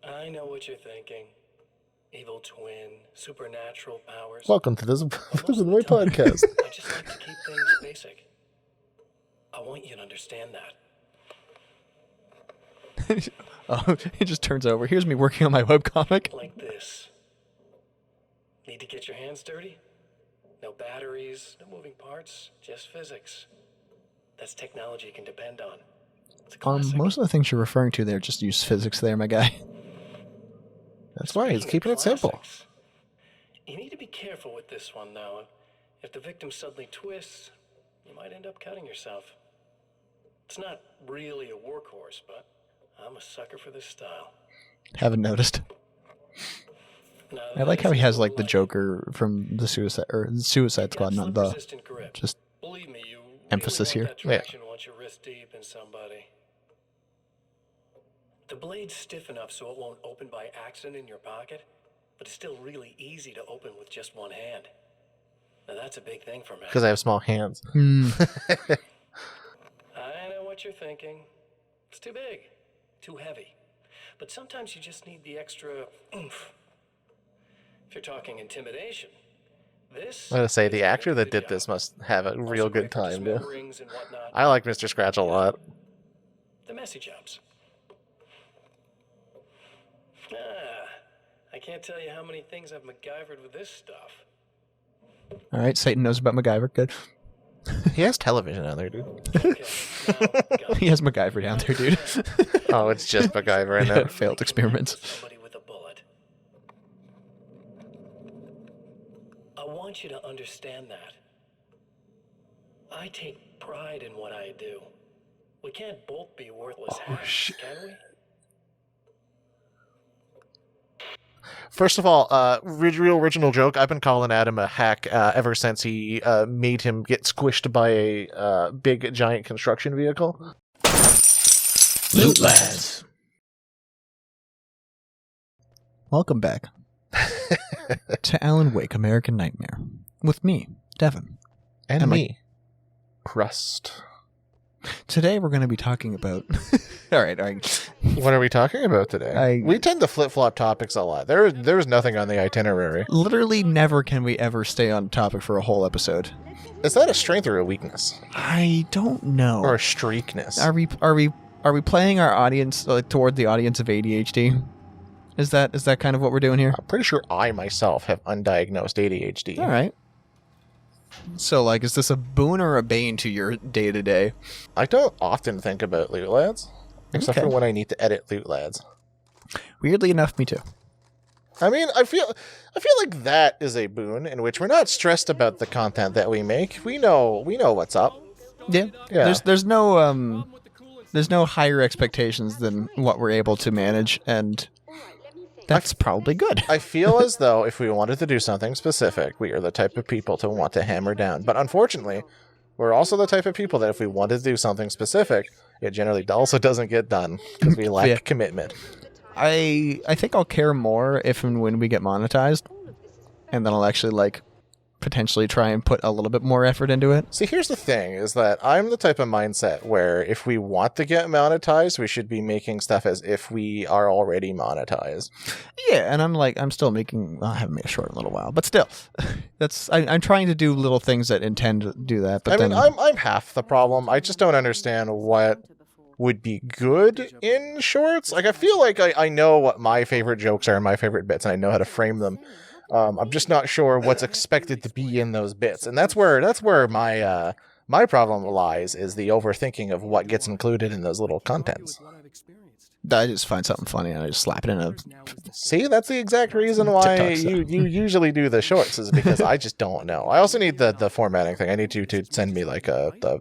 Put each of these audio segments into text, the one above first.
I know what you're thinking. Evil twin, supernatural powers. Welcome to this But most of my the time, podcast. I just like to keep things basic. I want you to understand that. Oh, it just turns over. Here's me working on my webcomic. Like this. Need to get your hands dirty? No batteries, no moving parts, just physics. That's technology you can depend on. It's a classic. Most of the things you're referring to there just use physics there, my guy. That's why he's Speaking of keeping it simple. classics, you need to be careful with this one, though. If the victim suddenly twists, you might end up cutting yourself. It's not really a workhorse, but I'm a sucker for this style. Haven't noticed. Now, I like how he has like the Joker from the Suicide Squad, not the resistant grip. just Believe me, you emphasis really here. want that traction once you're wrist deep in somebody. The blade's stiff enough so it won't open by accident in your pocket, but it's still really easy to open with just one hand. Now that's a big thing for me. Because I have small hands. I know what you're thinking. It's too big, too heavy. But sometimes you just need the extra oomph. If you're talking intimidation, this... I'm going to say, is the a actor that good did job. this must have a real Also good quick with time, small dude. rings and whatnot. I like Mr. Scratch a lot. The messy jobs. I can't tell you how many things I've MacGyvered with this stuff. All right, Satan knows about MacGyver. Good. He has television on there, dude. Okay, now, guns. He has MacGyver down there, dude. Oh, it's just MacGyver in Yeah, there. failed experiments. Somebody with a bullet. I want you to understand that. I take pride in what I do. We can't both be worthless hacks, can we? First of all, real original joke. I've been calling Adam a hack ever since he made him get squished by a big giant construction vehicle. Lootlads. Welcome back to Alan Wake, American Nightmare, with me, Devin. And And me. Crust. Today we're going to be talking about... all right. What are we talking about today? We tend to flip-flop topics a lot. There's nothing on the itinerary. Literally never can we ever stay on topic for a whole episode. Is that a strength or a weakness? I don't know. Or a streakness? Are we playing our audience toward the audience of ADHD? Is that kind of what we're doing here? I'm pretty sure I myself have undiagnosed ADHD. All right. So, is this a boon or a bane to your day-to-day? I don't often think about Loot Lads, except Okay. for when I need to edit Loot Lads. Weirdly enough, me too. I mean, I feel like that is a boon in which we're not stressed about the content that we make. We know what's up. Yeah. Yeah. There's no higher expectations than what we're able to manage, and that's probably good. I feel as though if we wanted to do something specific, we are the type of people to want to hammer down. But unfortunately, we're also the type of people that if we wanted to do something specific, it generally also doesn't get done because we lack commitment. I think I'll care more if and when we get monetized, and then I'll actually potentially try and put a little bit more effort into it. See, here's the thing, is that I'm the type of mindset where if we want to get monetized, we should be making stuff as if we are already monetized. Yeah, and I'm still making. Well, I haven't made a short in a little while, but still, I'm trying to do little things that intend to do that. But I'm half the problem. I just don't understand what would be good in shorts. I feel like I know what my favorite jokes are and my favorite bits, and I know how to frame them. I'm just not sure what's expected to be in those bits, and that's where my problem lies, is the overthinking of what gets included in those little contents. I just find something funny and I just slap it in a... See, that's the exact reason why TikTok stuff. you usually do the shorts, is because I just don't know. I also need the formatting thing. I need you to send me the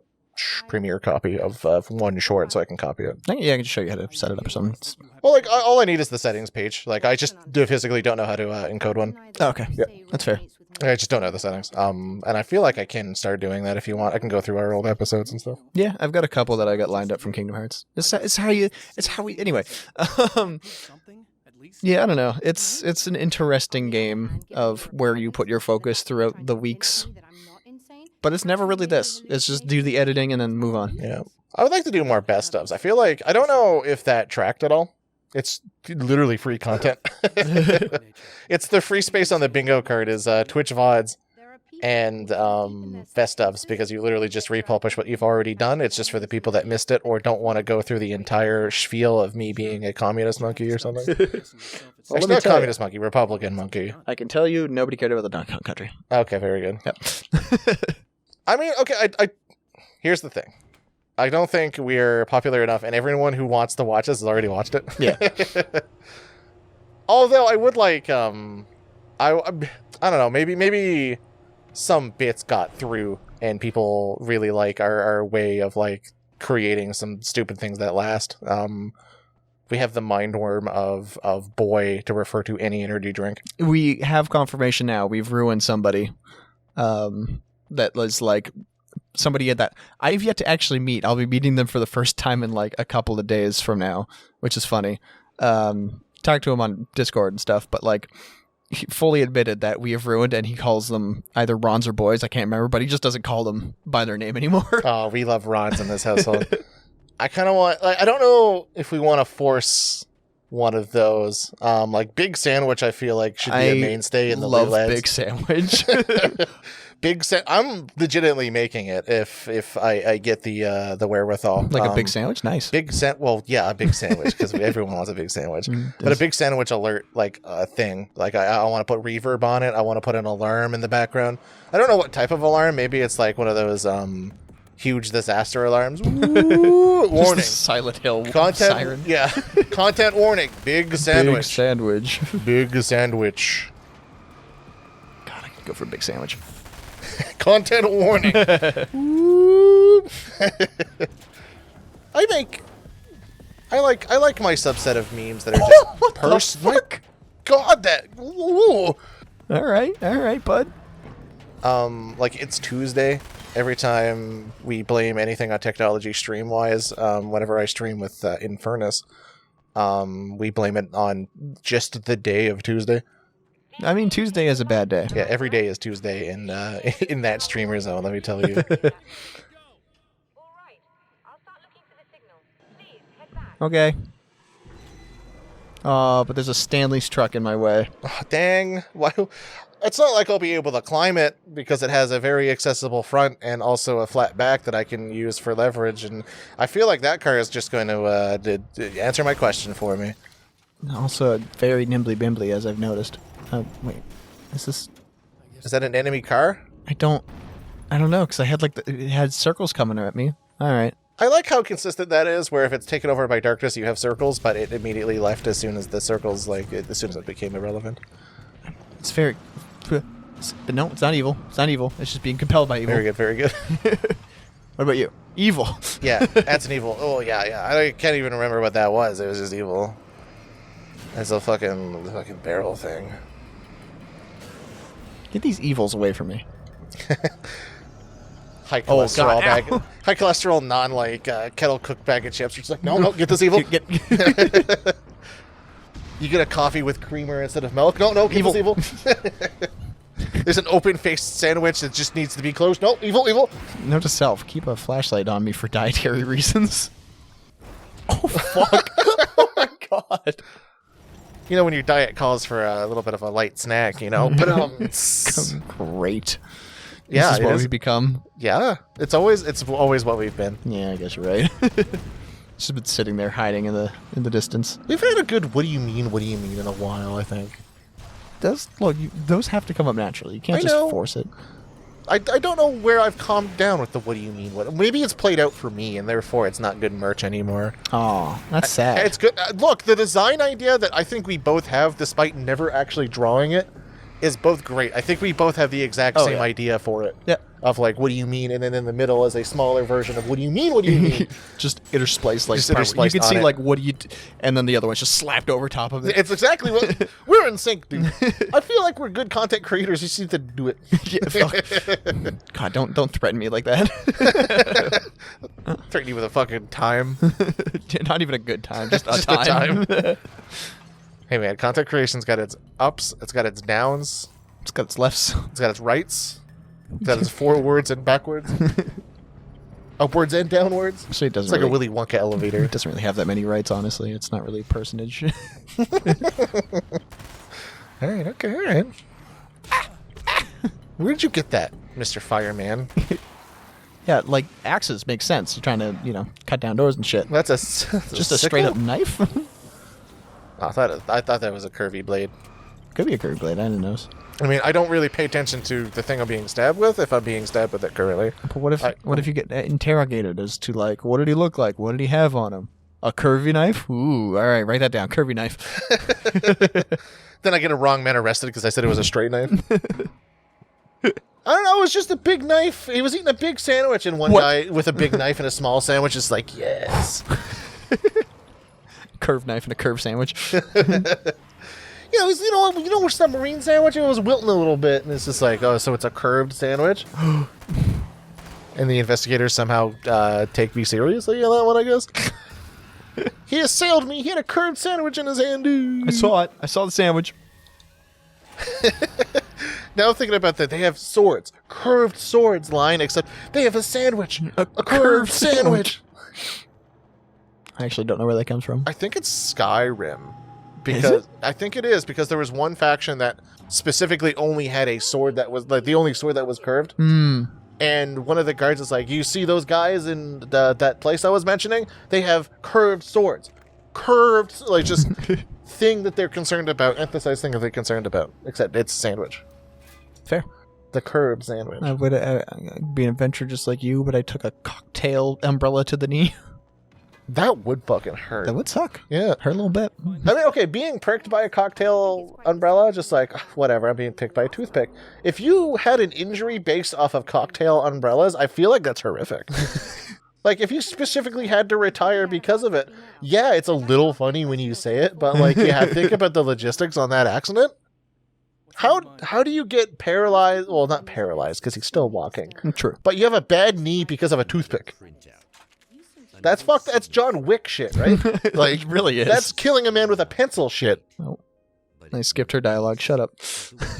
premiere copy of one short so I can copy it. Yeah, I can just show you how to set it up or something. Well, all I need is the settings page. I just physically don't know how to encode one. Oh, okay, yeah, that's fair. I just don't know the settings. And I feel like I can start doing that if you want. I can go through our old episodes and stuff. Yeah, I've got a couple that I got lined up from Kingdom Hearts. It's how we anyway. Yeah, I don't know. It's an interesting game of where you put your focus throughout the weeks. But it's never really this. It's just do the editing and then move on. Yeah. I would like to do more best ofs. I feel like, I don't know if that tracked at all. It's literally free content. It's the free space on the bingo card is Twitch VODs and best ofs, because you literally just republish what you've already done. It's just for the people that missed it or don't want to go through the entire spiel of me being a communist monkey or something. Well, Actually, not communist monkey, Republican monkey. I can tell you, nobody cared about the Donkey Kong Country. Okay, very good. Yep. I mean, okay, I here's the thing. I don't think we're popular enough, and everyone who wants to watch this has already watched it. Yeah. Although I would like, I don't know, maybe some bits got through, and people really like our way of like creating some stupid things that last. We have the mindworm of boy to refer to any energy drink. We have confirmation now. We've ruined somebody. That was like somebody at that I've yet to actually meet. I'll be meeting them for the first time in like a couple of days from now, which is funny. Talked to him on Discord and stuff, but like he fully admitted that we have ruined, and he calls them either Rons or boys. I can't remember, but he just doesn't call them by their name anymore. Oh, we love Rons in this household. I kind of want, like, I don't know if we want to force one of those. Like Big Sandwich, I feel like should be a mainstay in the love Lootlads. Big Sandwich. I'm legitimately making it if I get the wherewithal. Like a big sandwich, nice. Well, yeah, a big sandwich, because everyone wants a big sandwich. But a big sandwich alert, like a thing. Like I want to put reverb on it. I want to put an alarm in the background. I don't know what type of alarm. Maybe it's like one of those huge disaster alarms. Ooh, warning. Silent Hill Content siren. Yeah. Content warning. Big sandwich. Big sandwich. Big sandwich. God, I could go for a big sandwich. Content warning. I like my subset of memes that are just personal. God, that. Ooh. All right, bud. Like it's Tuesday. Every time we blame anything on technology stream-wise, whenever I stream with Infernus, we blame it on just the day of Tuesday. I mean, Tuesday is a bad day. Yeah, every day is Tuesday in that streamer zone, let me tell you. Okay. Oh, but there's a Stanley's truck in my way. Oh, dang. Why? It's not like I'll be able to climb it, because it has a very accessible front and also a flat back that I can use for leverage, and I feel like that car is just going to answer my question for me. Also, very nimbly-bimbly, as I've noticed. Wait, is that an enemy car? I don't know, because I had it had circles coming at me. All right. I like how consistent that is, where if it's taken over by darkness, you have circles, but it immediately left as soon as the circles, as soon as it became irrelevant. It's very... But no, it's not evil. It's not evil. It's just being compelled by evil. Very good, very good. What about you? Evil. Yeah, that's an evil. Oh, yeah. I can't even remember what that was. It was just evil. That's the fucking barrel thing. Get these evils away from me. High cholesterol God, bag. High cholesterol, kettle cooked bag of chips. You're just like, no, get this evil. You get a coffee with creamer instead of milk. No, evil. Evil. There's an open-faced sandwich that just needs to be closed. No, evil. Note to self: keep a flashlight on me for dietary reasons. Oh fuck! Oh my god! You know when your diet calls for a little bit of a light snack, you know. But great. Yeah, this is what we've become. Yeah, it's always what we've been. Yeah, I guess you're right. Just been sitting there hiding in the distance. We've had a good "what do you mean" in a while, I think. Those have to come up naturally. You can't just force it. I don't know where I've calmed down with the "what do you mean." Maybe it's played out for me, and therefore it's not good merch anymore. Oh, that's sad. It's good. Look, the design idea that I think we both have, despite never actually drawing it, is both great. I think we both have the exact same idea for it. Yeah. Of like, what do you mean? And then in the middle is a smaller version of what do you mean? What do you mean? Just interspliced, like Just interspliced you can see on it. like what do you, and then the other one's just slapped over top of it. It's exactly what we're in sync, dude. I feel like we're good content creators. You just need to do it. Yeah, God, don't threaten me like that. Threaten you with a fucking time. Not even a good time, just a Just a time. Hey man, content creation's got its ups, it's got its downs, It's got its lefts. it's got its rights, it's got its forwards and backwards. Upwards and downwards. So it doesn't It's like really, a Willy Wonka elevator. it doesn't really have that many rights, honestly. It's not really a personage. All right, okay, all right. Where did you get that, Mr. Fireman? Yeah, like axes make sense. You're trying to, cut down doors and shit. That's Just a straight up knife? I thought that was a curvy blade. Could be a curved blade. I didn't know. I mean, I don't really pay attention to the thing I'm being stabbed with if I'm being stabbed with it currently. But what if you get interrogated as to like, what did he look like? What did he have on him? A curvy knife? Ooh, all right, write that down. Curvy knife. Then I get a wrong man arrested because I said it was a straight knife. I don't know, it was just a big knife. He was eating a big sandwich, and one guy with a big knife and a small sandwich is like, yes. Curved knife and a curved sandwich. Yeah, it was, you know what's that marine sandwich? It was wilting a little bit, and it's just like, oh, so it's a curved sandwich? And the investigators somehow take me seriously on that one, I guess. He assailed me. He had a curved sandwich in his hand, dude. I saw it. I saw the sandwich. Now I'm thinking about that. They have swords. Curved swords line, except they have a sandwich. A curved sandwich. I actually don't know where that comes from. I think it's Skyrim. Is it? I think it is, because there was one faction that specifically only had a sword that was, like, the only sword that was curved. Hmm. And one of the guards is like, you see those guys in that place I was mentioning? They have curved swords. Curved, like, just thing that they're concerned about. Emphasize thing that they're concerned about. Except it's sandwich. Fair. The curved sandwich. I would be an adventurer just like you, but I took a cocktail umbrella to the knee. That would fucking hurt. That would suck. Yeah. Hurt a little bit. I mean, okay, being pricked by a cocktail umbrella, just like, whatever, I'm being picked by a toothpick. If you had an injury based off of cocktail umbrellas, I feel like that's horrific. Like, if you specifically had to retire because of it, yeah, it's a little funny when you say it, but, like, yeah, think about the logistics on that accident. How do you get paralyzed? Well, not paralyzed, because he's still walking. True. But you have a bad knee because of a toothpick. That's fucked. That's John Wick shit, right? Like, It really is. That's killing a man with a pencil shit. Oh. I skipped her dialogue. Shut up.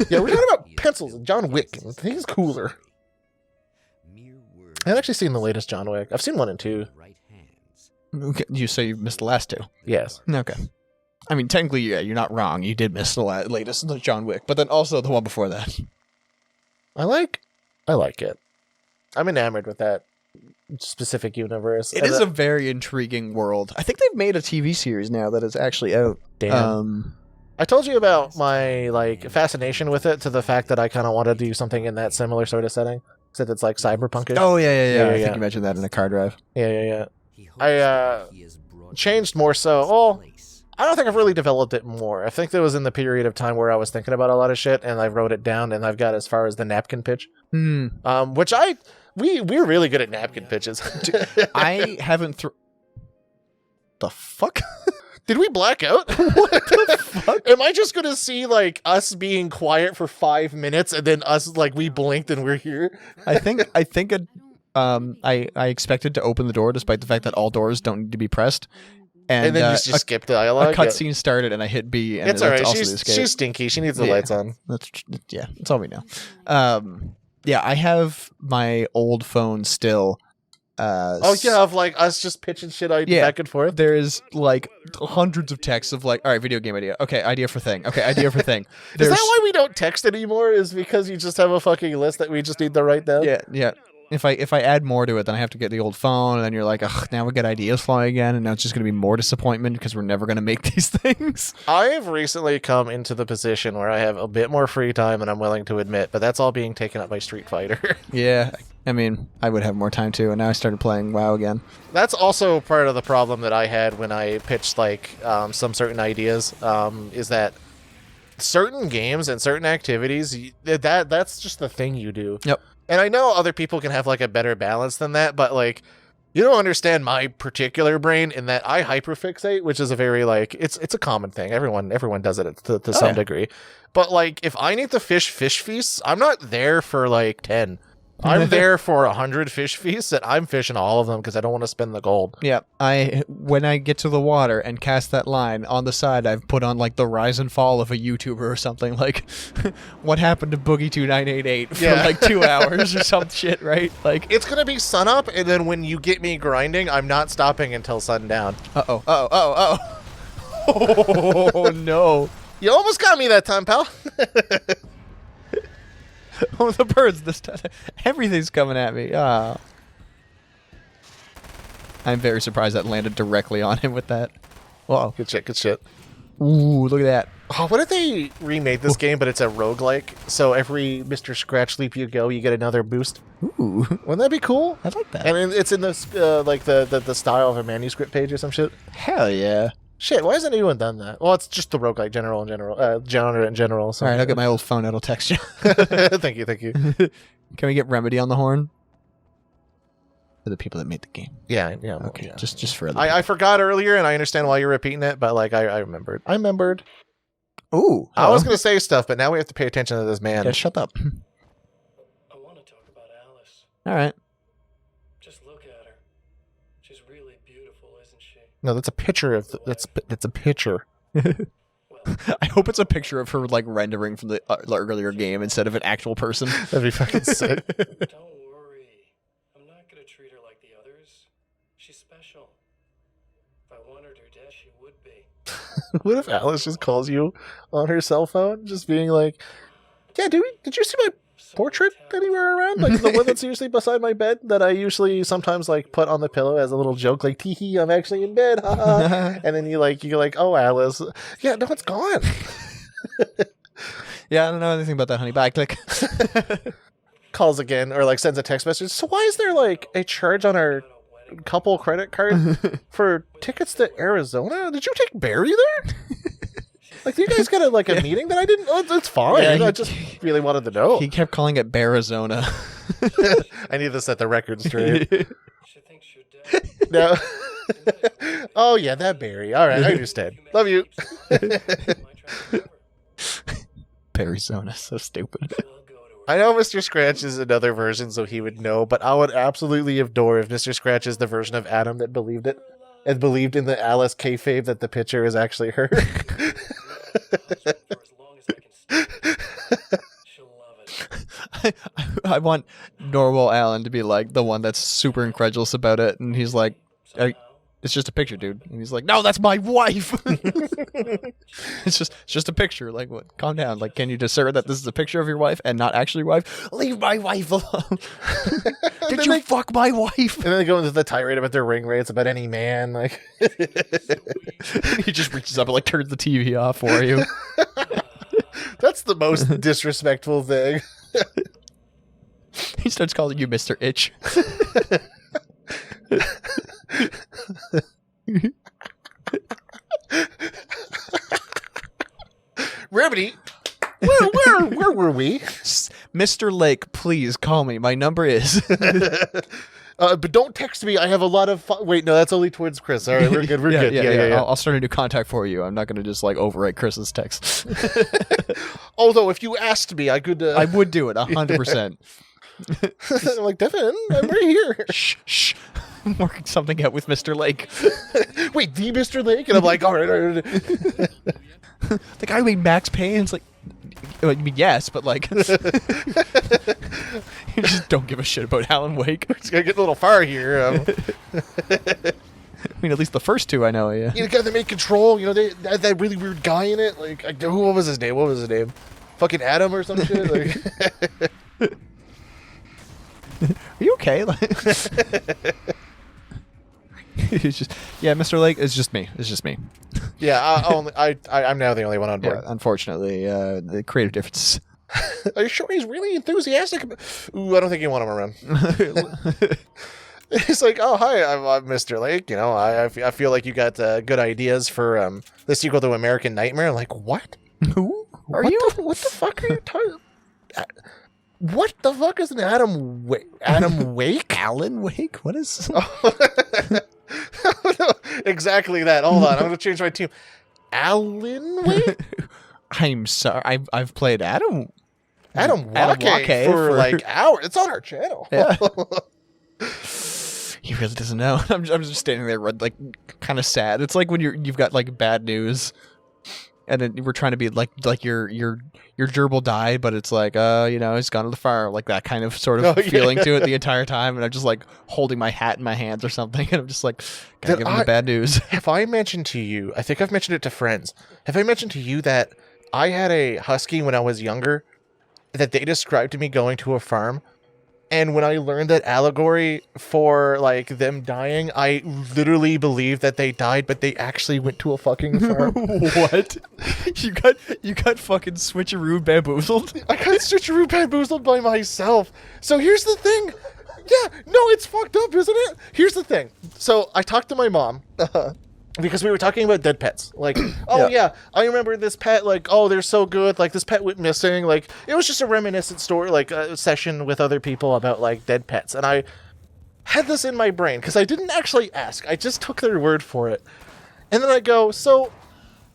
Yeah, we're talking about pencils and John Wick. He's cooler. I haven't actually seen the latest John Wick. I've seen 1 and 2. Okay, you say you missed the last 2. Yes. Okay. I mean, technically, yeah, you're not wrong. You did miss the latest John Wick, but then also the one before that. I like it. I'm enamored with that specific universe. It is a very intriguing world. I think they've made a TV series now that is actually out. Damn. I told you about my, like, fascination with it, to the fact that I kind of wanted to do something in that similar sort of setting. Except it's like cyberpunkish. Oh, yeah. I yeah. think you mentioned that in a car drive. Yeah. I changed more so. Well, I don't think I've really developed it more. I think there was in the period of time where I was thinking about a lot of shit, and I wrote it down, and I've got as far as the napkin pitch. Which we're really good at napkin pitches. I haven't the fuck? Did we black out? What the fuck? Am I just gonna see, like, us being quiet for 5 minutes and then us, like, we blinked and we're here? I expected to open the door despite the fact that all doors don't need to be pressed. And then you just skip dialogue. A cutscene started and I hit B. And it's alright. Also She's stinky. She needs the lights on. That's all we know. Yeah, I have my old phone still. Of like us just pitching shit back and forth. There's like hundreds of texts of like, all right, video game idea. Okay, idea for thing. Okay, idea for thing. Is that why we don't text anymore? Is because you just have a fucking list that we just need to write down? Yeah. If I add more to it, then I have to get the old phone, and then you're like, ugh, now we got ideas flying again, and now it's just going to be more disappointment because we're never going to make these things. I've recently come into the position where I have a bit more free time than I'm willing to admit, but that's all being taken up by Street Fighter. Yeah, I mean, I would have more time too, and now I started playing WoW again. That's also part of the problem that I had when I pitched like some certain ideas, is that certain games and certain activities, that's just the thing you do. Yep. And I know other people can have like a better balance than that, but like, you don't understand my particular brain in that I hyperfixate, which is a very like, it's a common thing. Everyone does it to some degree. But like, if I need to fish feasts, I'm not there for like 10. I'm there for 100 fish feasts, and I'm fishing all of them because I don't want to spend the gold. Yeah, when I get to the water and cast that line on the side, I've put on like the rise and fall of a YouTuber or something like, what happened to Boogie 2988 for like 2 hours or some shit, right? Like It's gonna be sunup, and then when you get me grinding, I'm not stopping until sundown. Oh no! You almost got me that time, pal. Oh, the birds this time. Everything's coming at me. Ah. I'm very surprised that landed directly on him with that. Whoa. Good shit, good shit. Ooh, look at that. Oh, what if they remade this game, but it's a roguelike? So every Mr. Scratch Leap you go, you get another boost. Ooh. Wouldn't that be cool? I like that. And it's in this, like, the style of a manuscript page or some shit. Hell yeah. Shit, why hasn't anyone done that? Well, it's just the roguelike genre in general. So. All right, I'll get my old phone. It'll text you. Thank you. Can we get Remedy on the horn? For the people that made the game. Yeah. Okay, yeah. just for other I forgot earlier, and I understand why you're repeating it, but like I remembered. Ooh. I was gonna say stuff, but now we have to pay attention to this man. Yeah, shut up. I want to talk about Alice. All right. Just look at her. She's really beautiful, isn't she? No, that's a picture of that's a picture. Well, I hope it's a picture of her like rendering from the earlier game instead of an actual person. That'd be fucking sick. don't worry. I'm not going to treat her like the others. She's special. If I wanted her dead, she would be. What if Alice just calls you on her cell phone, just being like, "Yeah, did you see my portrait anywhere around? Like the one that's usually beside my bed that I usually sometimes like put on the pillow as a little joke, like tee hee, I'm actually in bed, haha." And then you're like, "Oh, Alice, yeah, no, it's gone." Yeah, I don't know anything about that, honey. Bye. Click. Calls again or like sends a text message. So why is there like a charge on our couple credit card for tickets to Arizona? Did you take Barry there? Like, you guys got a meeting that I didn't? Oh, it's fine. Yeah, I just really wanted to know. He kept calling it Arizona. I need to set the record straight. She thinks you're dead. No. Oh yeah, that Barry. All right, I understand. Love you. Arizona, so stupid. I know Mr. Scratch is another version, so he would know, but I would absolutely adore if Mr. Scratch is the version of Adam that believed it, and believed in the Alice kayfabe that the picture is actually her. I want Norwell Allen to be like the one that's super incredulous about it, and he's like, "It's just a picture, dude." And he's like, "No, that's my wife." It's just a picture. Like, what? Calm down. Like, can you discern that this is a picture of your wife and not actually your wife? Leave my wife alone. Did you fuck my wife? And then they go into the tirade about their ring rates about any man. Like, He just reaches up and like turns the TV off for you. that's the most disrespectful thing. He starts calling you Mr. Itch. Remedy, where were we? Mr. Lake, please call me. My number is. But don't text me. I have a lot of fun. Wait, no, that's only towards Chris. All right, we're good. We're good. Yeah. I'll start a new contact for you. I'm not going to just like overwrite Chris's text. Although, if you asked me, I could. I would do it 100%. I'm like, Devin, I'm right here. Shh. I'm working something out with Mr. Lake. Wait, the Mr. Lake? And I'm like, all right. The guy who made Max Payne. It's like, I mean, yes, but like, you just don't give a shit about Alan Wake. It's gonna get a little far here. I mean, at least the first two I know. Yeah. You know, the guy that made Control. You know, that really weird guy in it. Like, what was his name? What was his name? Fucking Adam or some shit. Like, are you okay? It's just, yeah, Mr. Lake. It's just me. yeah, I'm now the only one on board. Yeah, unfortunately, the creative differences. Are you sure he's really enthusiastic? Ooh, I don't think you want him around. He's like, "Oh, hi, I'm Mr. Lake. You know, I feel like you got good ideas for the sequel to American Nightmare." I'm like, what? Who are what you? What the fuck are you talking? What the fuck is an Adam Wake? Adam Wake? Alan Wake? What is? No, exactly that. Hold on, I'm gonna change my team. Alan Wake? I'm sorry. I've played Adam. Adam Adam Wake Wake for like hours. It's on our channel. Yeah. He really doesn't know. I'm just standing there, like, kind of sad. It's like when you've got like bad news, and then we're trying to be like your gerbil died, but it's like he's gone to the fire, like that kind of sort of feeling to it the entire time. And I'm just like holding my hat in my hands or something, and I'm just like, gotta give him the bad news. Have I mentioned to you? I think I've mentioned it to friends. Have I mentioned to you that I had a husky when I was younger that they described to me going to a farm? And when I learned that allegory for, like, them dying, I literally believed that they died, but they actually went to a fucking farm. What? You got fucking switcheroo bamboozled? I got switcheroo bamboozled by myself. So here's the thing. Yeah, no, it's fucked up, isn't it? Here's the thing. So I talked to my mom. Because we were talking about dead pets. Like, oh yeah, I remember this pet, like, oh, they're so good. Like, this pet went missing. Like, it was just a reminiscent story, like a session with other people about, like, dead pets. And I had this in my brain because I didn't actually ask. I just took their word for it. And then I go, so,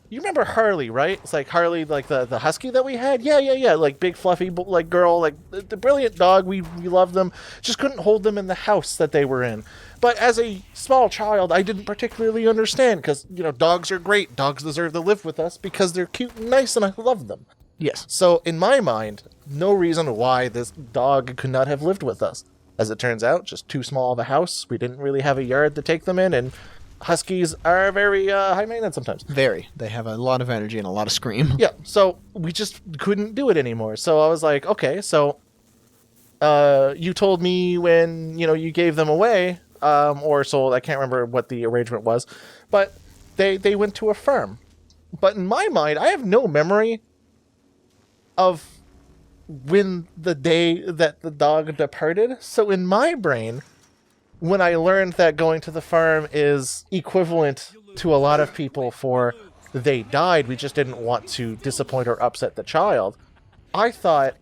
you remember Harley, right? It's like Harley, like the husky that we had? Yeah. Like, big, fluffy, like, girl, like, the brilliant dog. We loved them. Just couldn't hold them in the house that they were in. But as a small child, I didn't particularly understand because, dogs are great. Dogs deserve to live with us because they're cute and nice and I love them. Yes. So in my mind, no reason why this dog could not have lived with us. As it turns out, just too small of a house. We didn't really have a yard to take them in, and huskies are very high maintenance sometimes. Very. They have a lot of energy and a lot of scream. Yeah, so we just couldn't do it anymore. So I was like, okay, so you told me when, you gave them away, or sold, I can't remember what the arrangement was, but they went to a farm. But in my mind, I have no memory of when the day that the dog departed. So in my brain, when I learned that going to the farm is equivalent to a lot of people for they died, we just didn't want to disappoint or upset the child, I thought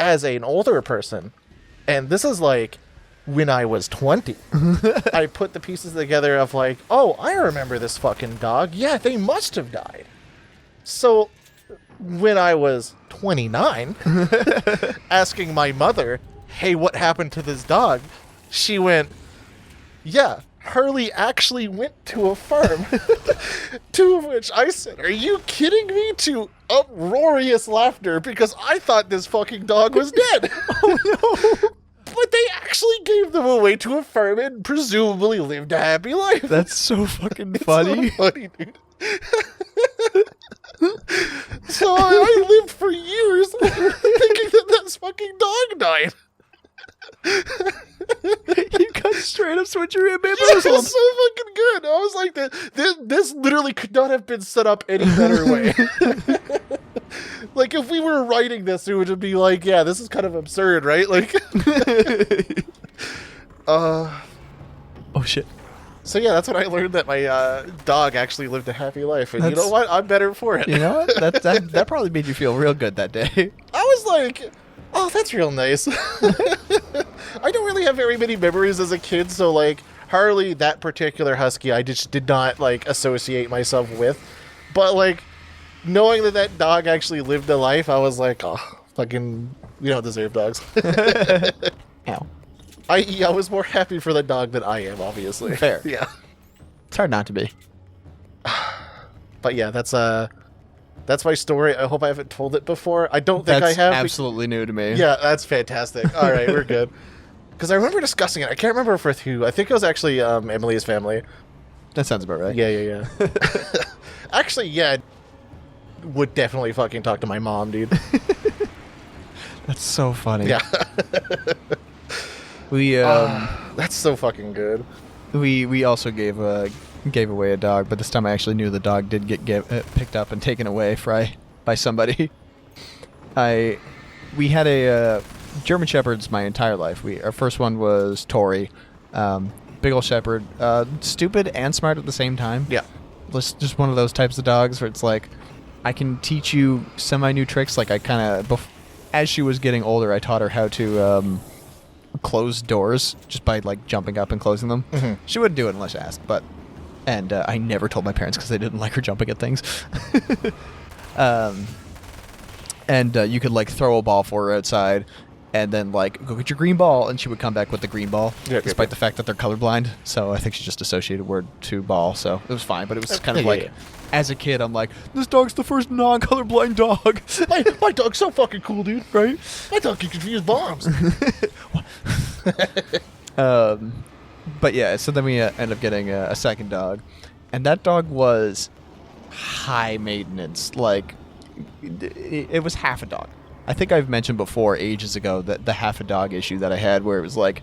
as an older person, and this is like when I was 20, I put the pieces together of like, oh, I remember this fucking dog. Yeah, they must have died. So when I was 29, asking my mother, hey, what happened to this dog? She went, yeah, Harley actually went to a farm. To which I said, are you kidding me? To uproarious laughter because I thought this fucking dog was dead. Oh no. But they actually gave them away to a farm and presumably lived a happy life. That's so fucking funny. So funny, dude. So I lived for years thinking that this fucking dog died. You got straight up switchery and Yeah, bamboozled. it was so fucking good. I was like, this literally could not have been set up any better way. Like, if we were writing this, it would be like, yeah, this is kind of absurd, right? Like, oh shit. So yeah, that's when I learned that my dog actually lived a happy life, and you know what? I'm better for it. You know what? That probably made you feel real good that day. I was like, oh, that's real nice. I don't really have very many memories as a kid, so like Harley, that particular husky, I just did not like associate myself with. But like knowing that dog actually lived a life, I was like, oh, fucking, we don't deserve dogs. Ow. I was more happy for the dog than I am, obviously. Fair. Yeah. It's hard not to be. But yeah, that's my story. I hope I haven't told it before. I don't think I have. Absolutely new to me. Yeah, that's fantastic. All right, we're good. Because I remember discussing it. I can't remember with who. I think it was actually Emily's family. That sounds about right. Yeah. Actually, yeah. Would definitely fucking talk to my mom, dude. That's so funny. Yeah. We That's so fucking good. we also gave away a dog, but this time I actually knew the dog did get picked up and taken away by somebody. We had a German Shepherds my entire life. Our first one was Tori, big ol' Shepherd, stupid and smart at the same time. Yeah. Just one of those types of dogs where it's like, I can teach you semi-new tricks. Like I kind of, as she was getting older, I taught her how to close doors just by like jumping up and closing them. Mm-hmm. She wouldn't do it unless asked, and I never told my parents because they didn't like her jumping at things. And you could like throw a ball for her outside, and then like go get your green ball, and she would come back with the green ball, despite the fact that they're colorblind. So I think she just associated word to ball, so it was fine. But it was kind of like, as a kid, I'm like, this dog's the first non-colorblind dog. my dog's so fucking cool, dude. Right? My dog can confuse bombs. But yeah, so then we end up getting a second dog, and that dog was high maintenance. Like, it was half a dog. I think I've mentioned before ages ago that the half a dog issue that I had, where it was like,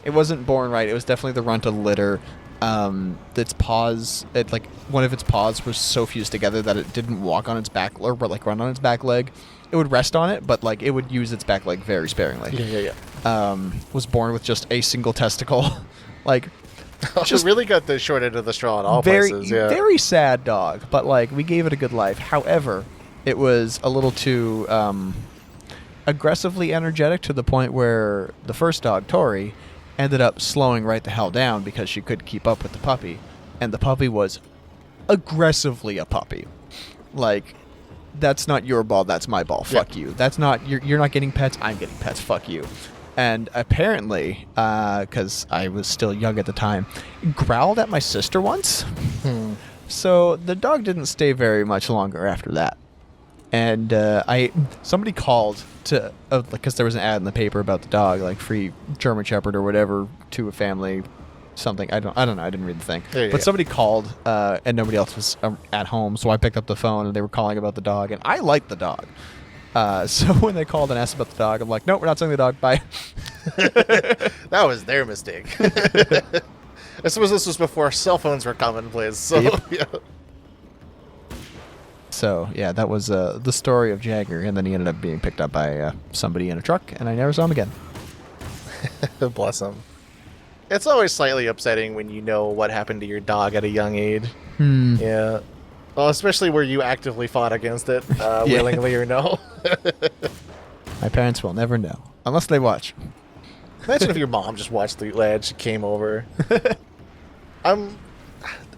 it wasn't born right. It was definitely the runt of the litter. Its paws, one of its paws was so fused together that it didn't walk on its back, or like run on its back leg. It would rest on it, but like it would use its back leg very sparingly. Was born with just a single testicle. Like, just really got the short end of the straw in all places. Yeah. Very sad dog, but like we gave it a good life. However, it was a little too aggressively energetic to the point where the first dog, Tori, ended up slowing right the hell down because she couldn't keep up with the puppy, and the puppy was aggressively a puppy. Like, that's not your ball, that's my ball. Fuck you. That's not you're not getting pets. I'm getting pets. Fuck you. And apparently, because I was still young at the time, growled at my sister once. So the dog didn't stay very much longer after that. And somebody called to, because there was an ad in the paper about the dog, like free German Shepherd or whatever to a family, something. I don't know. I didn't read the thing. But somebody called, and nobody else was at home, so I picked up the phone and they were calling about the dog, and I liked the dog. So when they called and asked about the dog, I'm like, nope, we're not selling the dog. Bye. That was their mistake. I suppose this was before cell phones were commonplace. So, yeah. So, yeah, that was the story of Jagger, and then he ended up being picked up by somebody in a truck, and I never saw him again. Bless him. It's always slightly upsetting when you know what happened to your dog at a young age. Yeah. Well, especially where you actively fought against it, willingly or no. My parents will never know, unless they watch. Imagine if your mom just watched the Lad, she came over.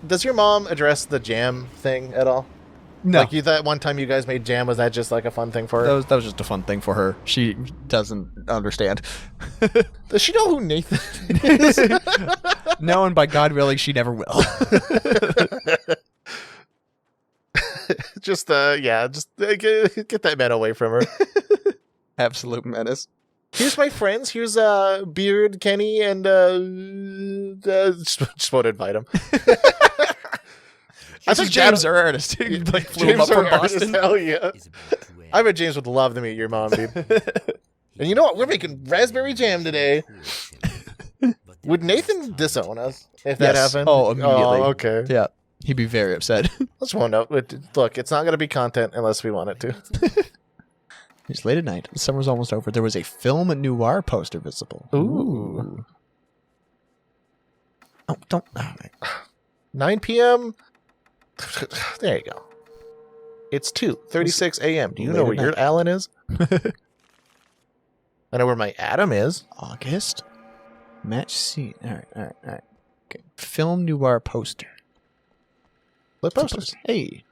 Does your mom address the jam thing at all? No. Like, that one time you guys made jam, was that just like a fun thing for her? That was just a fun thing for her. She doesn't understand. Does she know who Nathan is? No, and by God willing, she never will. Just get that man away from her. Absolute menace. Here's my friends. Here's Beard, Kenny, and just want to invite him. I think James, our artist, like flew him up from Boston. Hell yeah! I bet James would love to meet your mom, dude. And you know what? We're making raspberry jam today. Would Nathan disown us if that happened? Oh, immediately. Oh, okay. Yeah. He'd be very upset. Let's one up. Look, it's not going to be content unless we want it to. It's late at night. The summer's almost over. There was a film noir poster visible. Ooh. Oh, don't. 9 p.m. There you go. It's 2:36 a.m. Do you know where your Alan is? I know where my Adam is. August. Match scene. All right. Okay. Film noir poster. Flip posters. Hey.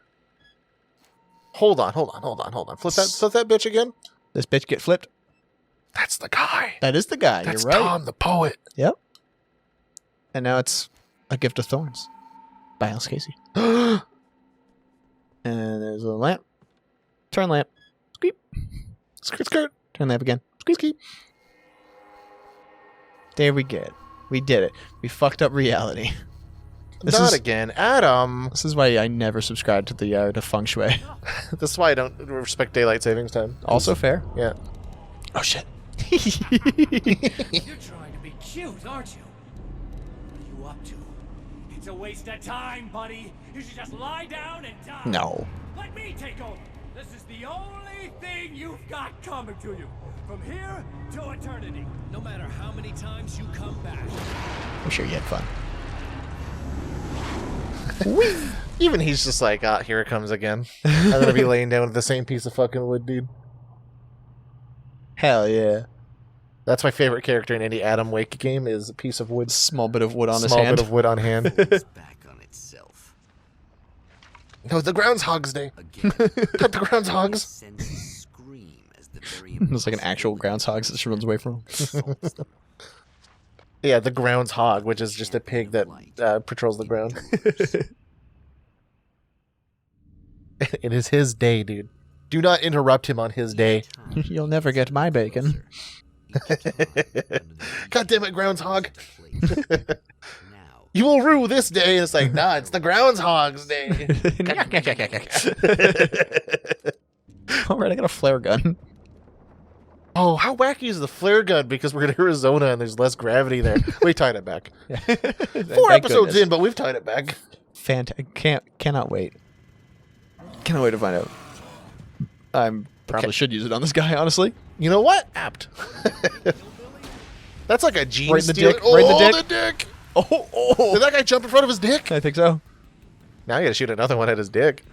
Hold on. Flip that bitch again. This bitch get flipped? That's the guy. That is the guy. That's You're right. Tom the poet. Yep. And now it's A Gift of Thorns by Alice Casey. And there's a lamp. Turn lamp. Squeep. Skirt. Turn lamp again. Squeep, squeep. There we go. We did it. We fucked up reality. Not again. Adam. This is why I never subscribed to the art of feng shui. This is why I don't respect daylight savings time. Also fair. Yeah. Oh, shit. You're trying to be cute, aren't you? What are you up to? It's a waste of time, buddy. You should just lie down and die. No. Let me take over. This is the only thing you've got coming to you. From here to eternity. No matter how many times you come back. I'm sure you had fun. Even he's just like, here it comes again. I'm gonna be laying down with the same piece of fucking wood, dude. Hell yeah. That's my favorite character in any Adam Wake game is a piece of wood. Small bit of wood on his Small hand. bit of wood on hand. It's back on itself. No, the Groundhog's Day. Again. Cut the Groundhogs. Senses scream. It's like an actual groundhog that she runs away from. Yeah, the ground's hog, which is just a pig that patrols the ground. It is his day, dude. Do not interrupt him on his day. You'll never get my bacon. God damn it, groundhog. You will rue this day. It's like, nah, it's the groundhog's day. All right, I got a flare gun. Oh, how wacky is the flare gun? Because we're in Arizona and there's less gravity there. We tied it back. 4 Thank episodes goodness. in, but we've tied it back. Cannot wait. Cannot wait to find out. I'm probably should use it on this guy, honestly. You know what? Apt. That's like a gene Right in the steal. dick. Oh, Right in the the dick. Oh. Did that guy jump in front of his dick? I think so. Now you gotta shoot another one at his dick.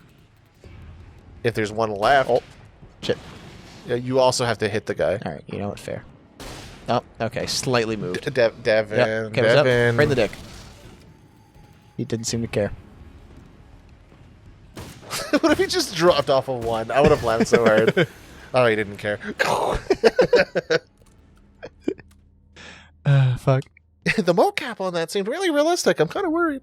If there's one left. Oh, shit. Yeah, you also have to hit the guy. All right, you know what? Fair. Oh, okay. Slightly moved. Devin. Yep. Okay, what's up? Devin. Right in the dick. He didn't seem to care. What if he just dropped off of one? I would have laughed so hard. Oh, he didn't care. Fuck. The mocap on that seemed really realistic. I'm kind of worried.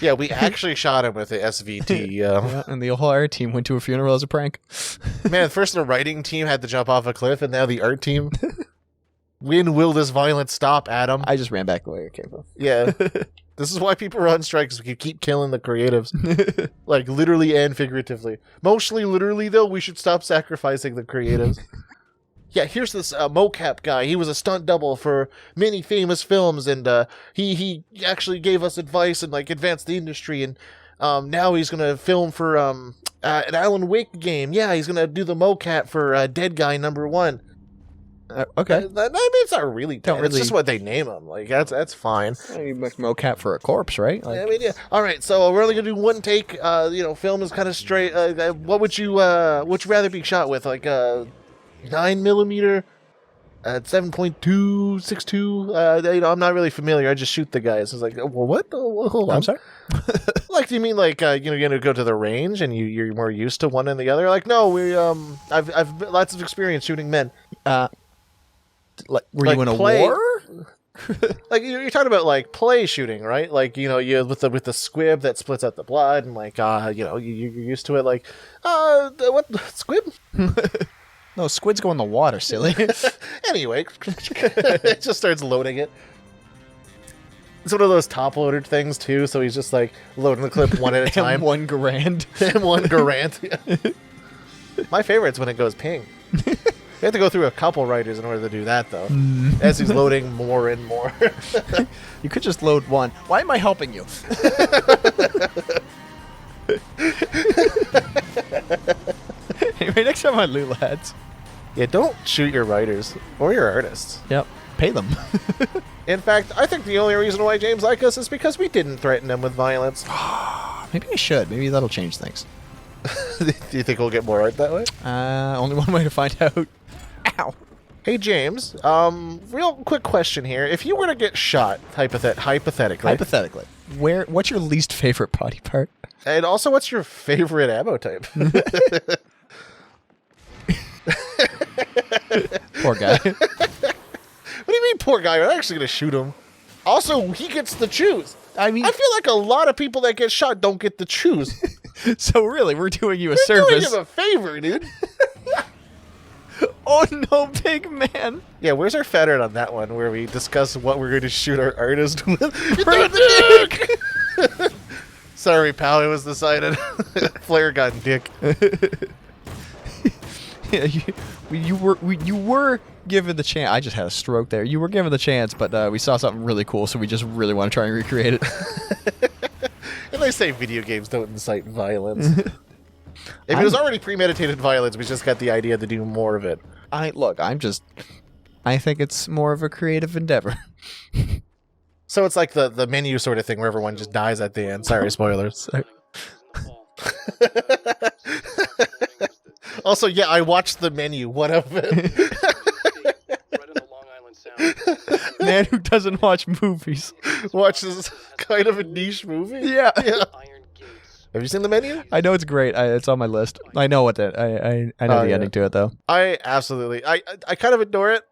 Yeah, we actually shot him with the SVT. Yeah, and the whole art team went to a funeral as a prank. Man, first the writing team had to jump off a cliff, and now the art team. When will this violence stop, Adam? I just ran back the way it came from. Yeah. This is why people are on strike, because we keep killing the creatives. Like, literally and figuratively. Mostly literally, though, we should stop sacrificing the creatives. Yeah, here's this mocap guy. He was a stunt double for many famous films, and he actually gave us advice and, like, advanced the industry, and now he's going to film for an Alan Wake game. Yeah, he's going to do the mocap for Dead Guy #1. Okay. I mean, it's not really dead. It's just what they name him. Like, that's fine. You make mocap for a corpse, right? Like, I mean, yeah. All right, so we're only gonna do one take. Film is kind of straight. What would you rather be shot with? Like 9mm, 7.262. I'm not really familiar. I just shoot the guys. It's like, well, what? Hold on. I'm sorry. Like, do you mean like you're gonna go to the range and you're more used to one than the other? Like, no, I've lots of experience shooting men. Like, were you in a play- war? Like you're talking about like play shooting, right? Like you with the squib that splits out the blood, and like you're used to it. Like what squib? No, squids go in the water, silly. Anyway, it just starts loading it. It's one of those top-loaded things too. So he's just like loading the clip one at a time. $1 grand. M1 Garant. Yeah. My favorite's when it goes ping. You have to go through a couple writers in order to do that, though. As he's loading more and more. You could just load one. Why am I helping you? Anyway, next time on Loot Lads. Yeah, don't shoot your writers or your artists. Yep. Pay them. In fact, I think the only reason why James likes us is because we didn't threaten him with violence. Maybe I should. Maybe that'll change things. Do you think we'll get more art that way? Only one way to find out. Ow. Hey, James, real quick question here. If you were to get shot, hypothetically, What's your least favorite body part? and also what's your favorite ammo type? Poor guy. What do you mean, poor guy? We're not actually going to shoot him. Also, he gets to choose. I mean, I feel like a lot of people that get shot don't get to choose. so really, we're doing you a We're doing service. him a favor, dude. Oh no, big man. Yeah, where's our fat art on that one where we discuss what we're going to shoot our artist with? Right the dick! Sorry, pal, it was decided. Flare gun dick. Yeah, you were given the chance. I just had a stroke there. You were given the chance, but we saw something really cool, so we just really want to try and recreate it. And they say video games don't incite violence. If it was already premeditated violence, we just got the idea to do more of it. I think it's more of a creative endeavor. So it's like the menu sort of thing where everyone just dies at the end. Sorry, spoilers. Sorry. Also, yeah, I watched the menu. What of it? Man who doesn't watch movies. Watches kind of a niche movie. Yeah. Yeah. Have you seen The Menu? I know it's great. It's on my list. I know what that. I know Oh, the yeah. ending to it though. I absolutely. I kind of adore it.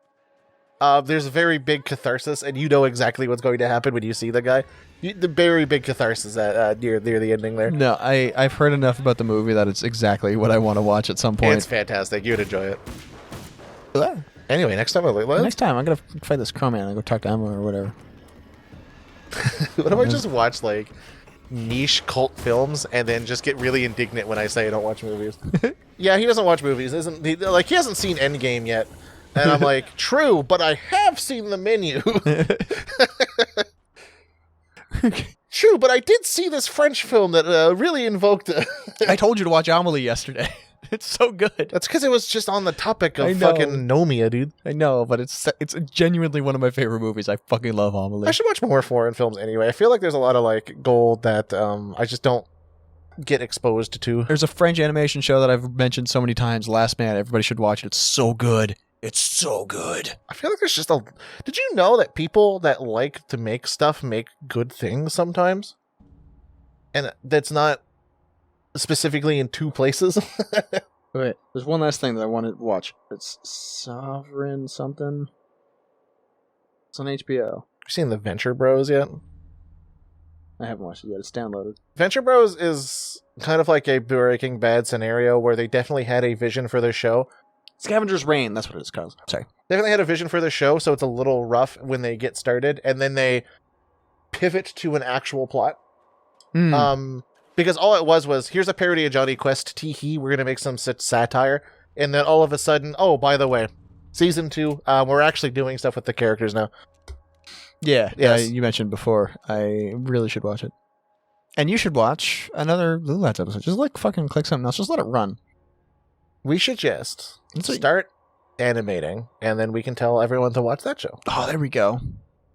There's a very big catharsis, and you know exactly what's going to happen when you see the guy. The very big catharsis at near the ending there. No, I've heard enough about the movie that it's exactly what I want to watch at some point. It's fantastic. You'd enjoy it. Anyway, next time on Lootlads. Next time, I'm gonna fight this crow man and go talk to Emma or whatever. What if I just watch like niche cult films and then just get really indignant when I say I don't watch movies? Yeah, he doesn't watch movies. Isn't he? Like, he hasn't seen Endgame yet, and I'm like, true, but I have seen The Menu. True, but I did see this French film that really invoked. I told you to watch Amelie yesterday. It's so good. That's because it was just on the topic I of know. fucking Nomia, dude. I know, but it's genuinely one of my favorite movies. I fucking love Amelie. I should watch more foreign films anyway. I feel like there's a lot of like gold that I just don't get exposed to. There's a French animation show that I've mentioned so many times, Last Man. Everybody should watch it. It's so good. It's so good. I feel like there's just a. Did you know that people that like to make stuff make good things sometimes? And that's not specifically in two places. Wait, there's one last thing that I want to watch. It's Sovereign something. It's on HBO. You seen the Venture Bros yet? I haven't watched it yet. It's downloaded. Venture Bros is kind of like a Breaking Bad scenario where they definitely had a vision for their show. Scavenger's Reign. That's what it is called. Sorry. Definitely had a vision for their show, so it's a little rough when they get started, and then they pivot to an actual plot. Because all it was here's a parody of Johnny Quest, tee-hee, we're gonna make some satire, and then all of a sudden, oh, by the way, season 2, we're actually doing stuff with the characters now. Yeah, Yes. you mentioned before. I really should watch it. And you should watch another Lootlads episode. Just like fucking click something else. Just let it run. We should just So- start animating, and then we can tell everyone to watch that show. Oh, there we go.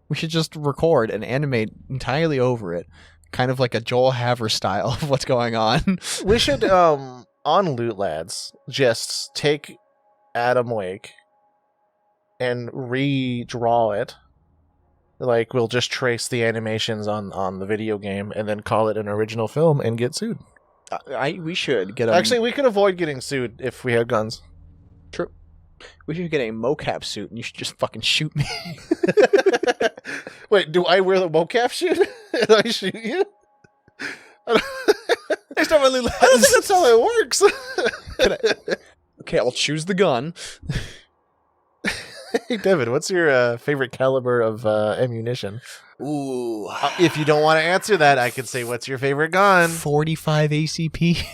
We should just record and animate entirely over it. Kind of like a Joel Haver style of what's going on. We should, on Lootlads, just take Adam Wake and redraw it. Like, we'll just trace the animations on the video game and then call it an original film and get sued. We should get a... Actually, we could avoid getting sued if we had guns. True. We should get a mocap suit and you should just fucking shoot me. Wait, do I wear the mocap suit and I shoot you? Next time on I don't think that's how it works. Okay, I'll choose the gun. Hey, Devin, what's your favorite caliber of ammunition? Ooh. If you don't want to answer that, I could say, what's your favorite gun? 45 ACP.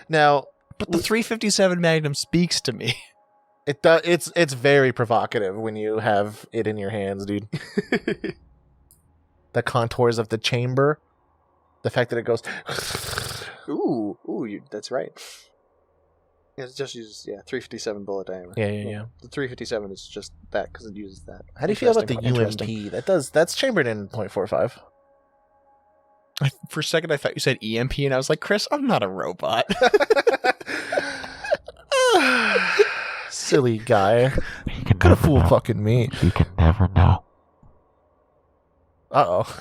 Now, But the 357 Magnum speaks to me. it's very provocative when you have it in your hands, dude. The contours of the chamber, the fact that it goes. That's right. It just uses 357 bullet diameter. Yeah. The 357 is just that because it uses that. How do you feel about the Interesting. UMP? That's chambered in .45. For a second, I thought you said EMP, and I was like, Chris, I'm not a robot. Silly guy. Could have fooled fucking me. You can never know. Uh-oh.